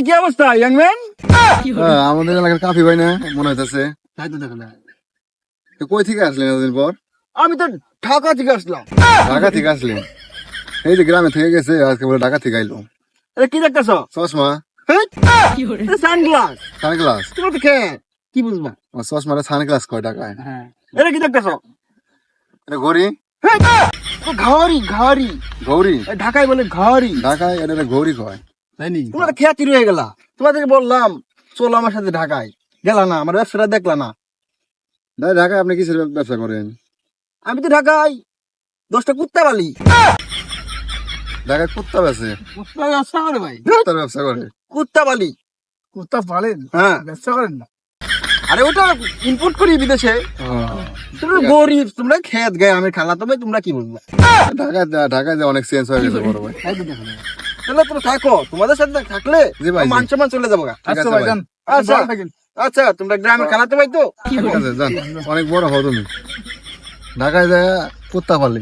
কি অবস্থা young man? আমাদের এলাকার কাফি ভাই না মনে হইতেছে। তাই তো দেখো না, কই থেকে আসলেন এতদিন পর? আমি তো ঢাকা থেকে আসলাম। ঢাকা থেকে আসলেন? এই যে গ্রামে থেকে গেছে, আজকে বলে ঢাকা থেকে আইলো। আরে কি দেখতেছ? চশমা, সানগ্লাস। সানগ্লাস। তুমি তো খেয়ে কি বুঝবা? চশমাটা সানগ্লাস কয় টাকায়? হ্যাঁ, এটা কি দেখতেছ? এটা ঘড়ি, ঘড়ি ঘড়ি গৌরী। ঢাকায় বলে ঘড়ি। ঢাকায় এটা ঘড়ি কয়। তোমরা খেয়াতি রয়ে গেলা। তোমাদেরকে বললাম চলো আমার সাথে ঢাকায়, গেলা না, আমার ব্যবসাটা দেখলা না। ঢাকায় আপনি কিসের ব্যবসা করেন? আমি তো ঢাকায় 10টা কুত্তা পালি। ঢাকায় কুত্তা বেচে? কুত্তা ব্যবসা করে ভাই, কুত্তার ব্যবসা করে? কুত্তা পালি। কুত্তা পালেন? হ্যাঁ, ব্যবসা করেন না? আরে ওটা ইম্পোর্ট করি বিদেশে। তোমরা গরিব, তোমরা খেত গায়ে আমি খালা, তবে তোমরা কি বুঝবা? ঢাকায় যে অনেক চেঞ্জ হয়ে গেছে বড় ভাই। তাহলে তোমরা থাকো, তোমাদের সাথে থাকলে জি ভাই, জি। মান সম্মান চলে যাবো গা। ঠিক আছে আচ্ছা ভাই। ভাইজান, আচ্ছা আচ্ছা, তোমরা গ্রামের খালাতে ভাই তো। ঠিক আছে, যান। অনেক বড় হও তুমি। ঢাকায় যায় কুত্তা পালি।